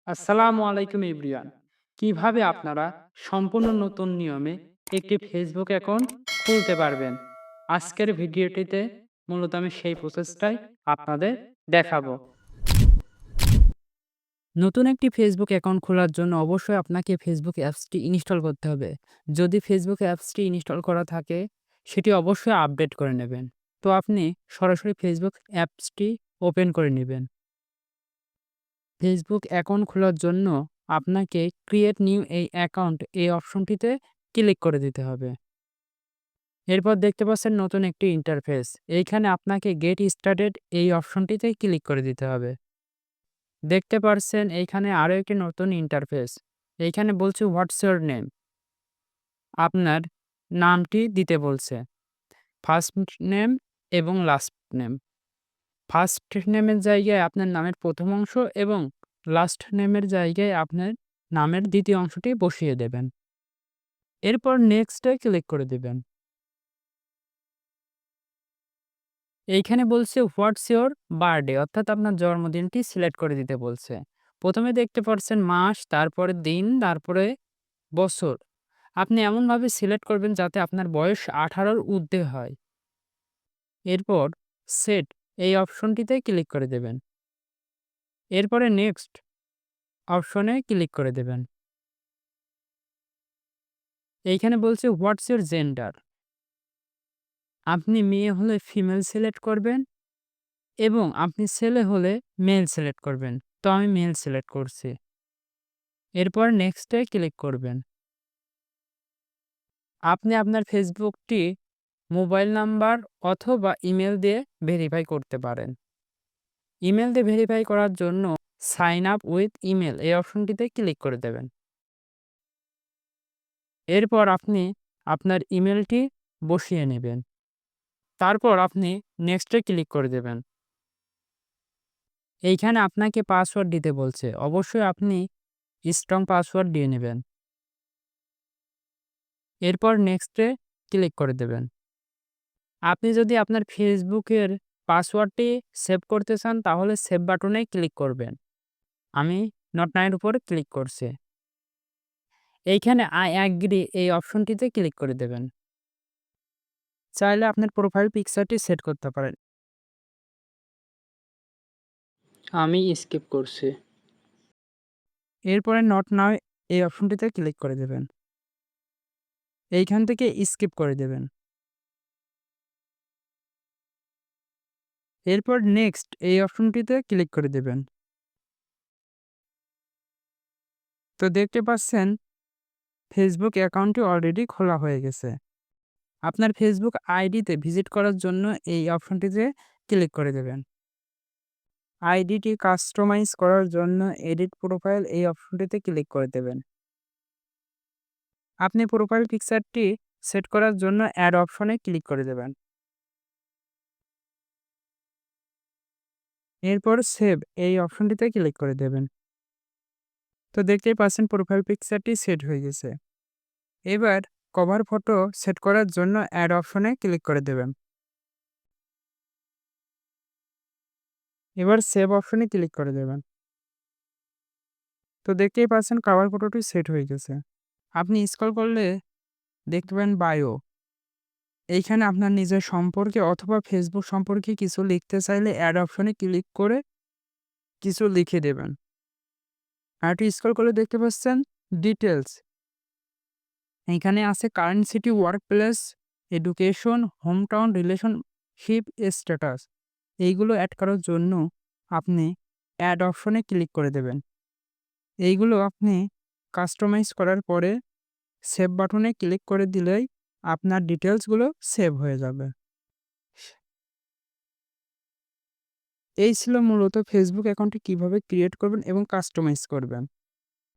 আসসালামু আলাইকুম এভরিওয়ান। কিভাবে আপনারা সম্পূর্ণ নতুন নিয়মে একটি ফেসবুক অ্যাকাউন্ট খুলতে পারবেন? আজকের ভিডিওটিতে মূলত আমি সেই প্রসেসটাই আপনাদের দেখাবো। নতুন একটি ফেসবুক অ্যাকাউন্ট খোলার জন্য অবশ্যই আপনাকে ফেসবুক অ্যাপসটি ইনস্টল করতে হবে। যদি ফেসবুক অ্যাপসটি ইনস্টল করা থাকে, সেটি অবশ্যই আপডেট করে নেবেন। তো আপনি সরাসরি ফেসবুক অ্যাপসটি ওপেন করে নেবেন। ফেসবুক অ্যাকাউন্ট খোলার জন্য আপনাকে ক্রিয়েট নিউ এই অ্যাকাউন্ট এই অপশনটিতে ক্লিক করে দিতে হবে। এরপর দেখতে পাচ্ছেন নতুন একটি ইন্টারফেস। এইখানে আপনাকে গেট স্টার্টেড এই অপশনটিতে ক্লিক করে দিতে হবে। দেখতে পাচ্ছেন এইখানে আরও একটি নতুন ইন্টারফেস। এইখানে বলছে হোয়াটস ইওর নেম। আপনার নামটি দিতে বলছে। ফার্স্ট নেম এবং লাস্ট নেম। ফার্স্ট নেমের জায়গায় আপনার নামের প্রথম অংশ এবং লাস্ট নেমের জায়গায় আপনার নামের দ্বিতীয় অংশটি বসিয়ে দেবেন। এরপর নেক্সটে ক্লিক করে দিবেন। এইখানে বলছে হোয়াটস ইওর বার্থডে, অর্থাৎ আপনার জন্মদিনটি সিলেক্ট করে দিতে বলছে। প্রথমে দেখতে পাচ্ছেন মাস, তারপরে দিন, তারপরে বছর। আপনি এমনভাবে সিলেক্ট করবেন যাতে আপনার বয়স 18-র ঊর্ধ্বে হয়। এরপর সেট এই অপশনটিতে ক্লিক করে দেবেন। এরপরে নেক্সট অপশনে ক্লিক করে দেবেন। এইখানে বলছে হোয়াটস ইওর জেন্ডার। আপনি মেয়ে হলে ফিমেল সিলেক্ট করবেন এবং আপনি ছেলে হলে মেল সিলেক্ট করবেন। তো আমি মেল সিলেক্ট করছি। এরপর নেক্সটে ক্লিক করবেন। আপনি আপনার ফেসবুকটি মোবাইল নাম্বার অথবা ইমেল দিয়ে ভেরিফাই করতে পারেন। ইমেল দিয়ে ভেরিফাই করার জন্য সাইন আপ উইথ ইমেল এই অপশনটিতে ক্লিক করে দেবেন। এরপর আপনি আপনার ইমেলটি বসিয়ে নেবেন। তারপর আপনি নেক্সটে ক্লিক করে দেবেন। এইখানে আপনাকে পাসওয়ার্ড দিতে বলছে। অবশ্যই আপনি স্ট্রং পাসওয়ার্ড দিয়ে নেবেন। এরপর নেক্সটে ক্লিক করে দেবেন। আপনি যদি আপনার ফেসবুকের পাসওয়ার্ডটি সেভ করতে চান তাহলে সেভ বাটনে ক্লিক করবেন। আমি নট নাও এর উপর ক্লিক করছি। এইখানে আই অ্যাগ্রি এই অপশনটিতে ক্লিক করে দেবেন। চাইলে আপনার প্রোফাইল পিকচারটি সেট করতে পারেন। আমি স্কিপ করছি। এরপরে নট নাও এই অপশনটিতে ক্লিক করে দেবেন। এইখান থেকে স্কিপ করে দেবেন। এরপর নেক্সট এই অপশনটিতে ক্লিক করে দেবেন। তো দেখতে পাচ্ছেন ফেসবুক অ্যাকাউন্টটি অলরেডি খোলা হয়ে গেছে। আপনার ফেসবুক আইডিতে ভিজিট করার জন্য এই অপশনটিতে ক্লিক করে দেবেন। আইডিটি কাস্টমাইজ করার জন্য এডিট প্রোফাইল এই অপশনটিতে ক্লিক করে দেবেন। আপনি প্রোফাইল পিকচারটি সেট করার জন্য অ্যাড অপশনে ক্লিক করে দেবেন। এরপর সেভ এই অপশনটিতে ক্লিক করে দেবেন। তো দেখতেই পাচ্ছেন প্রোফাইল পিকচারটি সেট হয়ে গেছে। এবার কভার ফটো সেট করার জন্য অ্যাড অপশনে ক্লিক করে দেবেন। এবার সেভ অপশনে ক্লিক করে দেবেন। তো দেখতেই পাচ্ছেন কভার ফটোটি সেট হয়ে গেছে। আপনি স্ক্রল করলে দেখতে পাবেন বায়ো। এইখানে আপনার নিজের সম্পর্কে অথবা ফেসবুক সম্পর্কে কিছু লিখতে চাইলে অ্যাড অপশনে ক্লিক করে কিছু লিখে দেবেন। আর একটু স্ক্রল করলে দেখতে পাচ্ছেন ডিটেলস। এইখানে আছে current city, work place, education, home town, relationship status. এইগুলো অ্যাড করার জন্য আপনি অ্যাড অপশনে ক্লিক করে দেবেন। এইগুলো আপনি কাস্টমাইজ করার পরে সেভ বাটনে ক্লিক করে দিলেই আপনার ডিটেলসগুলো সেভ হয়ে যাবে। এই ছিল মূলত ফেসবুক অ্যাকাউন্টটি কিভাবে ক্রিয়েট করবেন এবং কাস্টমাইজ করবেন।